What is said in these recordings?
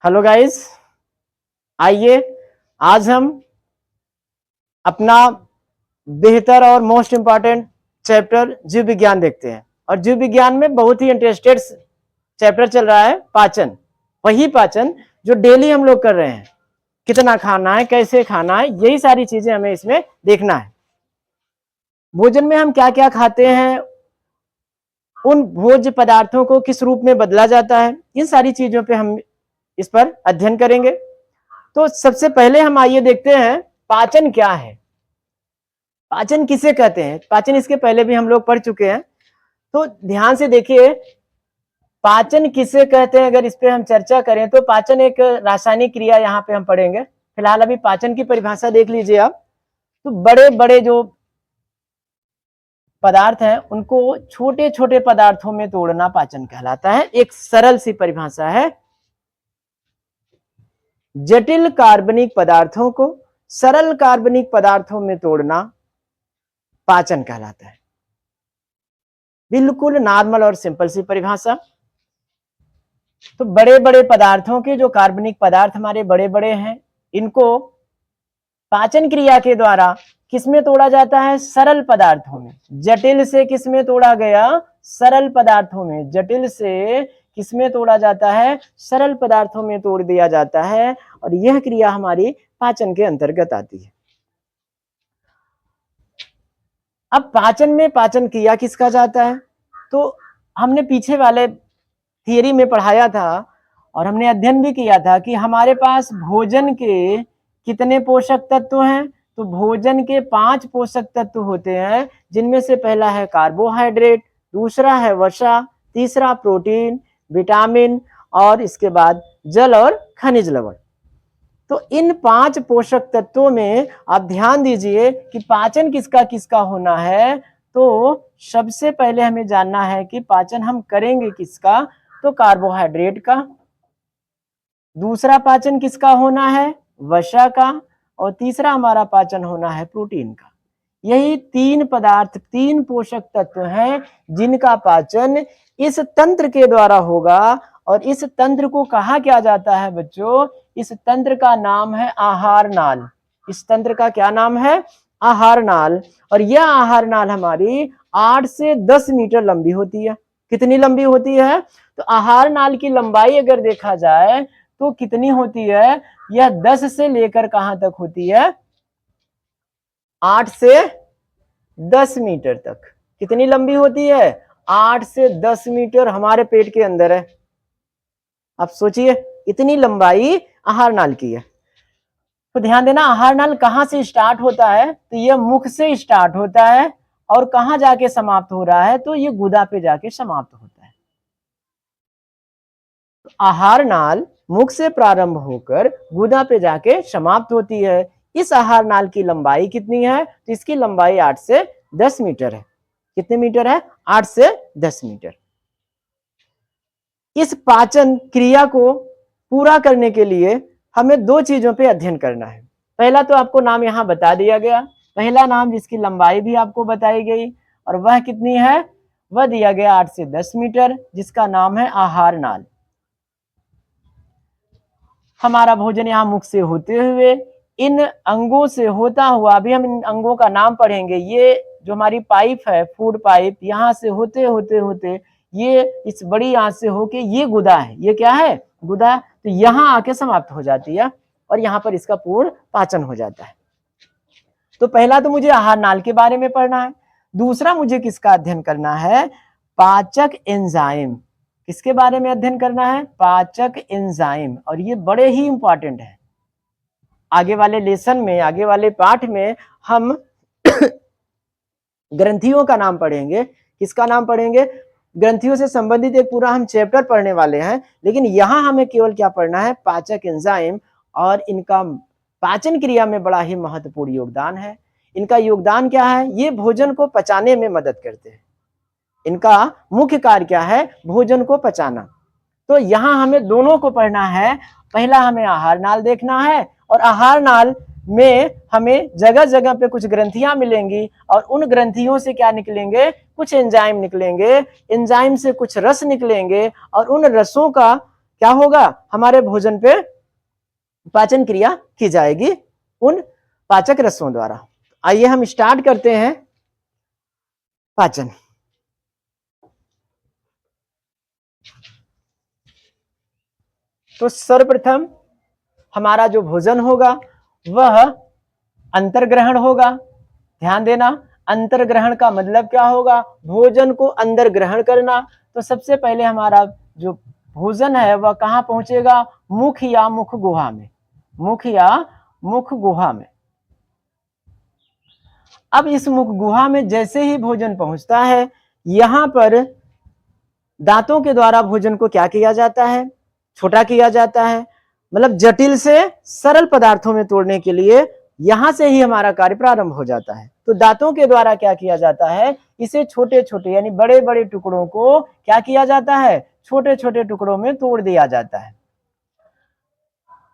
Hello guys, आइए आज हम अपना बेहतर और मोस्ट इम्पॉर्टेंट चैप्टर जीव विज्ञान देखते हैं। और जीव विज्ञान में बहुत ही इंटरेस्टेड चैप्टर चल रहा है पाचन। वही पाचन जो डेली हम लोग कर रहे हैं, कितना खाना है, कैसे खाना है, यही सारी चीजें हमें इसमें देखना है। भोजन में हम क्या क्या खाते हैं, उन भोज्य पदार्थों को किस रूप में बदला जाता है, इन सारी चीजों पे हम इस पर अध्ययन करेंगे। तो सबसे पहले हम आइए देखते हैं पाचन क्या है, पाचन किसे कहते हैं। पाचन इसके पहले भी हम लोग पढ़ चुके हैं, तो ध्यान से देखिए पाचन किसे कहते हैं। अगर इस पे हम चर्चा करें तो पाचन एक रासायनिक क्रिया यहाँ पे हम पढ़ेंगे। फिलहाल अभी पाचन की परिभाषा देख लीजिए आप। तो बड़े बड़े जो पदार्थ हैं उनको छोटे छोटे पदार्थों में तोड़ना पाचन कहलाता है। एक सरल सी परिभाषा है, जटिल कार्बनिक पदार्थों को सरल कार्बनिक पदार्थों में तोड़ना पाचन कहलाता है। बिल्कुल नॉर्मल और सिंपल सी परिभाषा। तो बड़े बड़े पदार्थों के जो कार्बनिक पदार्थ हमारे बड़े बड़े हैं, इनको पाचन क्रिया के द्वारा किसमें तोड़ा जाता है? सरल पदार्थों में। जटिल से किसमें तोड़ा गया? सरल पदार्थों में। जटिल से किसमें तोड़ा जाता है? सरल पदार्थों में तोड़ दिया जाता है, और यह क्रिया हमारी पाचन के अंतर्गत आती है। अब पाचन में पाचन क्रिया किसका जाता है? तो हमने पीछे वाले थियरी में पढ़ाया था और हमने अध्ययन भी किया था कि हमारे पास भोजन के कितने पोषक तत्व हैं। तो भोजन के 5 पोषक तत्व होते हैं, जिनमें से पहला है कार्बोहाइड्रेट, दूसरा है वसा, तीसरा प्रोटीन, विटामिन, और इसके बाद जल और खनिज लवण। तो इन 5 पोषक तत्वों में आप ध्यान दीजिए कि पाचन किसका किसका होना है। तो सबसे पहले हमें जानना है कि पाचन हम करेंगे किसका? तो कार्बोहाइड्रेट का। दूसरा पाचन किसका होना है? वसा का। और तीसरा हमारा पाचन होना है प्रोटीन का। यही 3 पदार्थ, 3 पोषक तत्व हैं जिनका पाचन इस तंत्र के द्वारा होगा। और इस तंत्र को कहा क्या जाता है बच्चों? इस तंत्र का नाम है आहार नाल। इस तंत्र का क्या नाम है? आहार नाल। और यह आहार नाल हमारी 8 से 10 मीटर लंबी होती है। कितनी लंबी होती है? तो आहार नाल की लंबाई अगर देखा जाए तो कितनी होती है? यह 10 से लेकर कहां तक होती है? 8 से 10 मीटर तक। कितनी लंबी होती है? 8 से 10 मीटर हमारे पेट के अंदर है। आप सोचिए, इतनी लंबाई आहार नाल की है। तो ध्यान देना, आहार नाल कहां से स्टार्ट होता है? तो यह मुख से स्टार्ट होता है, और कहां जाके समाप्त हो रहा है? तो ये गुदा पे जाके समाप्त होता है। तो आहार नाल मुख से प्रारंभ होकर गुदा पे जाके समाप्त होती है। इस आहार नाल की लंबाई कितनी है? तो इसकी लंबाई 8 से 10 मीटर है। कितने मीटर है? 8 से 10 मीटर। इस पाचन क्रिया को पूरा करने के लिए हमें 2 चीजों पे अध्ययन करना है। पहला तो आपको नाम यहां बता दिया गया, पहला नाम जिसकी लंबाई भी आपको बताई गई, और वह कितनी है? वह दिया गया 8 से 10 मीटर, जिसका नाम है आहार नाल। हमारा भोजन यहाँ मुख से होते हुए इन अंगों से होता हुआ, अभी हम इन अंगों का नाम पढ़ेंगे। ये जो हमारी पाइप है, फूड पाइप, यहाँ से होते होते होते ये इस बड़ी आंत से होके ये गुदा है। ये क्या है? गुदा। तो यहाँ आके समाप्त हो जाती है, और यहाँ पर इसका पूर्ण पाचन हो जाता है। तो पहला तो मुझे आहार नाल के बारे में पढ़ना है। दूसरा मुझे किसका अध्ययन करना है? पाचक एंजाइम। किसके बारे में अध्ययन करना है? पाचक एंजाइम। और ये बड़े ही इंपॉर्टेंट है। आगे वाले लेसन में, आगे वाले पाठ में हम ग्रंथियों का नाम पढ़ेंगे। किसका नाम पढ़ेंगे? ग्रंथियों से संबंधित एक पूरा हम चैप्टर पढ़ने वाले हैं, लेकिन यहां हमें केवल क्या पढ़ना है? पाचक एंजाइम। और इनका पाचन क्रिया में बड़ा ही महत्वपूर्ण योगदान है। इनका योगदान क्या है? ये भोजन को पचाने में मदद करते हैं। इनका मुख्य कार्य क्या है? भोजन को पचाना। तो यहां हमें दोनों को पढ़ना है। पहला हमें आहार नाल देखना है, और आहार नाल में हमें जगह जगह पे कुछ ग्रंथियां मिलेंगी, और उन ग्रंथियों से क्या निकलेंगे? कुछ एंजाइम निकलेंगे। एंजाइम से कुछ रस निकलेंगे, और उन रसों का क्या होगा, हमारे भोजन पे पाचन क्रिया की जाएगी उन पाचक रसों द्वारा। आइए हम स्टार्ट करते हैं पाचन। तो सर्वप्रथम हमारा जो भोजन होगा वह अंतर्ग्रहण होगा। ध्यान देना, अंतर्ग्रहण का मतलब क्या होगा, भोजन को अंदर ग्रहण करना। तो सबसे पहले हमारा जो भोजन है वह कहाँ पहुंचेगा, मुख या मुख गुहा में, मुख या मुख गुहा में। अब इस मुख गुहा में जैसे ही भोजन पहुंचता है, यहां पर दांतों के द्वारा भोजन को क्या किया जाता है, छोटा किया जाता है। मतलब जटिल से सरल पदार्थों में तोड़ने के लिए यहां से ही हमारा कार्य प्रारंभ हो जाता है। तो दांतों के द्वारा क्या किया जाता है, इसे छोटे छोटे यानी बड़े बड़े टुकड़ों को क्या किया जाता है, छोटे छोटे टुकड़ों में तोड़ दिया जाता है।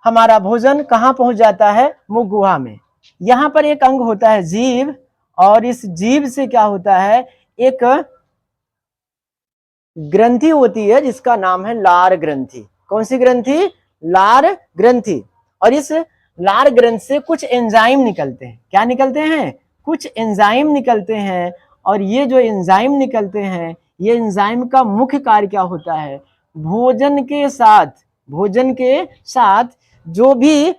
हमारा भोजन कहां पहुंच जाता है, मुख गुहा में। यहां पर एक अंग होता है जीभ, और इस जीभ से क्या होता है, एक ग्रंथि होती है जिसका नाम है लार ग्रंथि। कौन सी ग्रंथि, लार ग्रंथि। और इस लार ग्रंथि से कुछ एंजाइम निकलते हैं। क्या निकलते हैं, कुछ एंजाइम निकलते हैं। और ये जो एंजाइम निकलते हैं, ये एंजाइम का मुख्य कार्य क्या होता है, भोजन के साथ, भोजन के साथ जो भी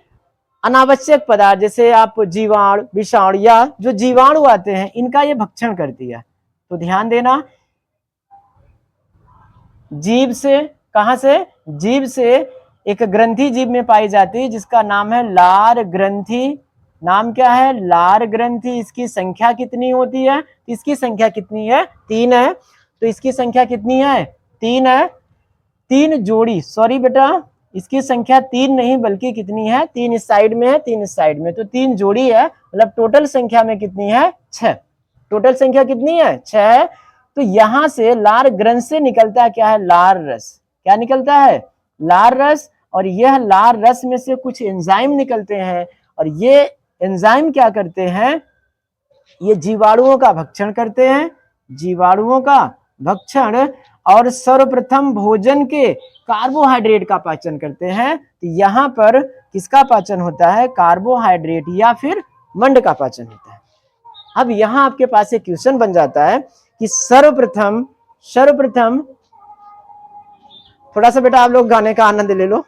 अनावश्यक पदार्थ, जैसे आप जीवाणु, विषाणु या जो जीवाणु आते हैं, इनका ये भक्षण करती है। तो ध्यान देना, जीभ से, कहां से, जीभ से एक ग्रंथि जीभ में पाई जाती है जिसका नाम है लार ग्रंथि। नाम क्या है, लार ग्रंथि। इसकी संख्या कितनी होती है, इसकी संख्या कितनी है, 3 है। तो इसकी संख्या कितनी है, 3 है। 3 जोड़ी, सॉरी बेटा, इसकी संख्या 3 नहीं बल्कि कितनी है, 3 इस साइड में है, 3 इस साइड में, तो 3 जोड़ी है। मतलब टोटल संख्या में कितनी है, 6। टोटल संख्या कितनी है, 6 है। तो यहां से लार ग्रंथ से निकलता है क्या है, लार रस। क्या निकलता है, लार रस। और यह लार रस में से कुछ एंजाइम निकलते हैं, और ये एंजाइम क्या करते हैं, ये जीवाणुओं का भक्षण करते हैं, जीवाणुओं का भक्षण। और सर्वप्रथम भोजन के कार्बोहाइड्रेट का पाचन करते हैं। तो यहां पर किसका पाचन होता है, कार्बोहाइड्रेट या फिर मंड का पाचन होता है। अब यहां आपके पास एक क्वेश्चन बन जाता है कि सर्वप्रथम, सर्वप्रथम थोड़ा सा बेटा आप लोग गाने का आनंद ले लो।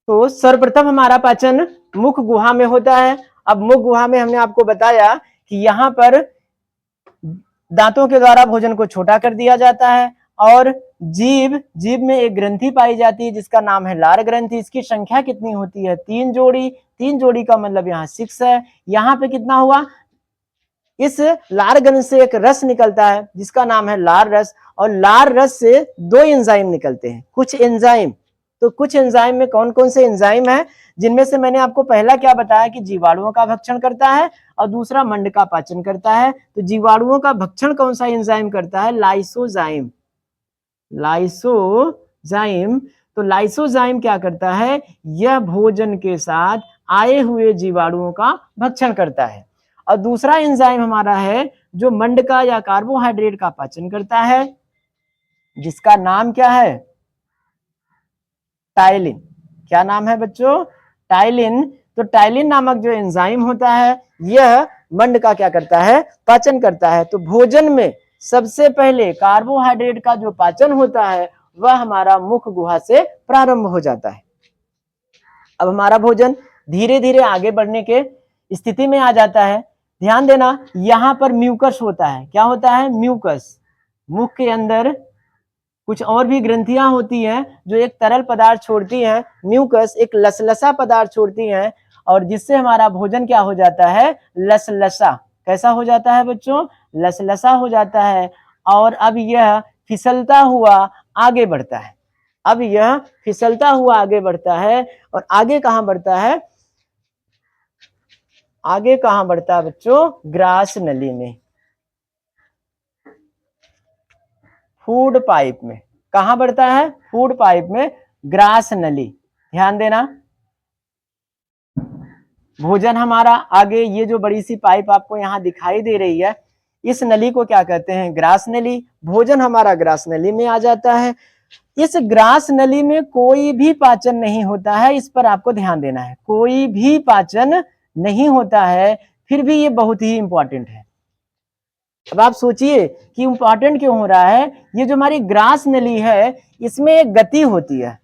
तो सर्वप्रथम हमारा पाचन मुख गुहा में होता है। अब मुख गुहा में हमने आपको बताया कि यहां पर दांतों के द्वारा भोजन को छोटा कर दिया जाता है, और जीभ, जीभ में एक ग्रंथि पाई जाती है जिसका नाम है लार ग्रंथि। इसकी संख्या कितनी होती है, 3 जोड़ी। 3 जोड़ी का मतलब यहाँ 6 है। यहाँ पे कितना हुआ, इस लार ग्रंथि से एक रस निकलता है जिसका नाम है लार रस, और लार रस से 2 एंजाइम निकलते हैं, कुछ एंजाइम। तो कुछ एंजाइम में कौन कौन से एंजाइम है, जिनमें से मैंने आपको पहला क्या बताया कि जीवाणुओं का भक्षण करता है, और दूसरा मंड का पाचन करता है। तो जीवाणुओं का भक्षण कौन सा एंजाइम करता है, लाइसोजाइम, लाइसोजाइम। तो लाइसोजाइम क्या करता है, यह भोजन के साथ आए हुए जीवाणुओं का भक्षण करता है। और दूसरा एंजाइम हमारा है जो मंड का या कार्बोहाइड्रेट का पाचन करता है, जिसका नाम क्या है, टाइलिन। क्या नाम है बच्चों, टाइलिन। तो टाइलिन नामक जो एंजाइम होता है, यह मंड का क्या करता है, पाचन करता है। तो भोजन में सबसे पहले कार्बोहाइड्रेट का जो पाचन होता है वह हमारा मुख गुहा से प्रारंभ हो जाता है। अब हमारा भोजन धीरे धीरे आगे बढ़ने के स्थिति में आ जाता है। ध्यान देना, यहां पर म्यूकस होता है। क्या होता है, म्यूकस। मुख के अंदर कुछ और भी ग्रंथियां होती हैं जो एक तरल पदार्थ छोड़ती हैं, म्यूकस एक लसलसा पदार्थ छोड़ती हैं, और जिससे हमारा भोजन क्या हो जाता है, लसलसा। कैसा हो जाता है बच्चों, लसलसा हो जाता है। और अब यह फिसलता हुआ आगे बढ़ता है। अब यह फिसलता हुआ आगे बढ़ता है, और आगे कहां बढ़ता है, आगे कहां बढ़ता है बच्चों, ग्रास नली में, फूड पाइप में। कहां बढ़ता है, फूड पाइप में, ग्रास नली। ध्यान देना, भोजन हमारा आगे, ये जो बड़ी सी पाइप आपको यहां दिखाई दे रही है, इस नली को क्या कहते हैं, ग्रास नली। भोजन हमारा ग्रास नली में आ जाता है। इस ग्रास नली में कोई भी पाचन नहीं होता है, इस पर आपको ध्यान देना है, कोई भी पाचन नहीं होता है, फिर भी ये बहुत ही इंपॉर्टेंट है। अब आप सोचिए कि इंपॉर्टेंट क्यों हो रहा है। ये जो हमारी ग्रास नली है इसमें एक गति होती है।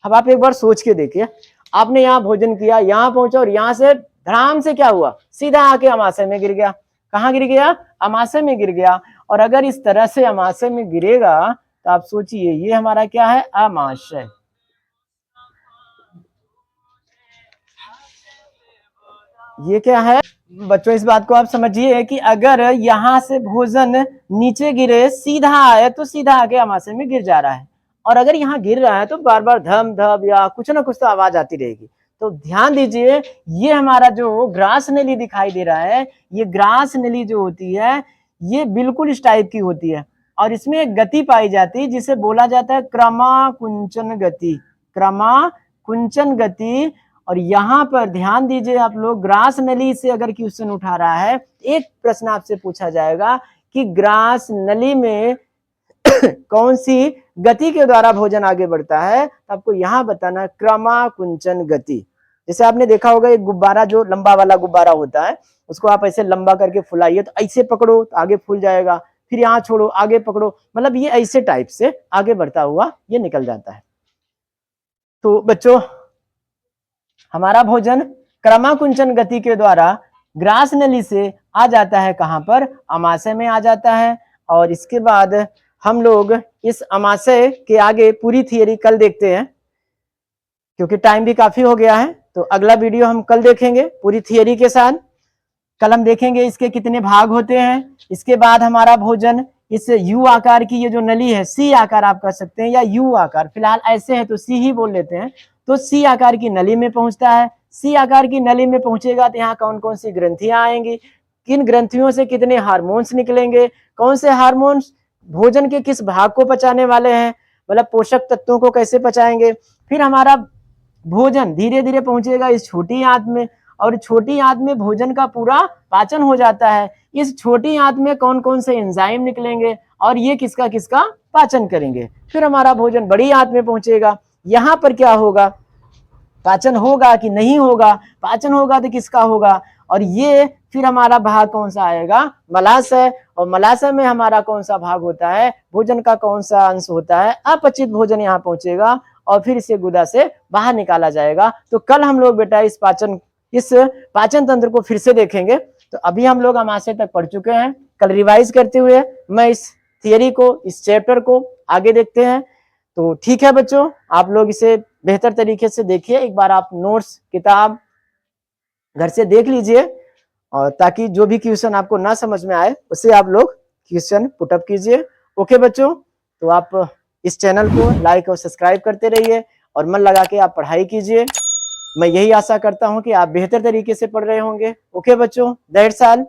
अब आप एक बार सोच के देखिए, आपने यहाँ भोजन किया, यहाँ पहुंचा और यहाँ से धड़ाम से क्या हुआ, सीधा आके अमाशय में गिर गया। कहाँ गिर गया, अमाशय में गिर गया। और अगर इस तरह से अमाशय में गिरेगा तो आप सोचिए ये हमारा क्या है, अमाशय। ये क्या है बच्चों, इस बात को आप समझिए कि अगर यहाँ से भोजन नीचे गिरे, सीधा आए तो सीधा आके अमाशय में गिर जा रहा है, और अगर यहाँ गिर रहा है तो बार बार धम धम या कुछ ना कुछ तो आवाज आती रहेगी। तो ध्यान दीजिए, ये हमारा जो ग्रास नली दिखाई दे रहा है, ये ग्रास नली जो होती है ये बिल्कुल इस टाइप की होती है, और इसमें एक गति पाई जाती है जिसे बोला जाता है क्रमाकुंचन गति, क्रमाकुंचन गति। और यहाँ पर ध्यान दीजिए आप लोग, ग्रास नली से अगर क्वेश्चन उठा रहा है, एक प्रश्न आपसे पूछा जाएगा कि ग्रास नली में कौन सी गति के द्वारा भोजन आगे बढ़ता है, तो आपको यहाँ बताना क्रमाकुंचन गति। जैसे आपने देखा होगा एक गुब्बारा, जो लंबा वाला गुब्बारा होता है, उसको आप ऐसे लंबा करके फुलाइए तो ऐसे पकड़ो तो आगे फूल जाएगा, फिर यहाँ छोड़ो आगे पकड़ो, मतलब ये ऐसे टाइप से आगे बढ़ता हुआ ये निकल जाता है। तो बच्चों हमारा भोजन क्रमाकुंचन गति के द्वारा ग्रास नली से आ जाता है, कहां पर, अमाशय में आ जाता है। और इसके बाद हम लोग इस अमाशय के आगे पूरी थियरी कल देखते हैं, क्योंकि टाइम भी काफी हो गया है। तो अगला वीडियो हम कल देखेंगे पूरी थियरी के साथ। कल हम देखेंगे इसके कितने भाग होते हैं। इसके बाद हमारा भोजन इस यू आकार की ये जो नली है, सी आकार आप कह सकते हैं या यू आकार, फिलहाल ऐसे है तो सी ही बोल लेते हैं, तो सी आकार की नली में पहुंचता है। सी आकार की नली में पहुंचेगा तो यहाँ कौन कौन सी ग्रंथियां आएंगी, किन ग्रंथियों से कितने हार्मोन्स निकलेंगे, कौन से हार्मोन्स भोजन के किस भाग को पचाने वाले हैं, मतलब पोषक तत्वों को कैसे पचाएंगे। फिर हमारा भोजन धीरे धीरे पहुंचेगा इस छोटी आंत में, और छोटी आंत में भोजन का पूरा पाचन हो जाता है। इस छोटी आंत में कौन कौन से एंजाइम निकलेंगे और ये किसका किसका पाचन करेंगे। फिर हमारा भोजन बड़ी आंत में पहुंचेगा, यहाँ पर क्या होगा, पाचन होगा कि नहीं होगा, पाचन होगा तो किसका होगा, और ये फिर हमारा भाग कौन सा आएगा, मलाशय। और मलाशय में हमारा कौन सा भाग होता है, भोजन का कौन सा अंश होता है, अपचित भोजन यहाँ पहुंचेगा और फिर इसे गुदा से बाहर निकाला जाएगा। तो कल हम लोग बेटा इस पाचन तंत्र को फिर से देखेंगे। तो अभी हम लोग अमाशय तक पढ़ चुके हैं, कल रिवाइज करते हुए मैं इस थियरी को, इस चैप्टर को आगे देखते हैं। तो ठीक है बच्चों, आप लोग इसे बेहतर तरीके से देखिए, एक बार आप नोट्स किताब घर से देख लीजिए, और ताकि जो भी क्वेश्चन आपको ना समझ में आए उसे आप लोग क्वेश्चन पुटअप कीजिए। ओके बच्चों, तो आप इस चैनल को लाइक और सब्सक्राइब करते रहिए और मन लगा के आप पढ़ाई कीजिए। मैं यही आशा करता हूं कि आप बेहतर तरीके से पढ़ रहे होंगे। ओके बच्चों, दैट्स ऑल।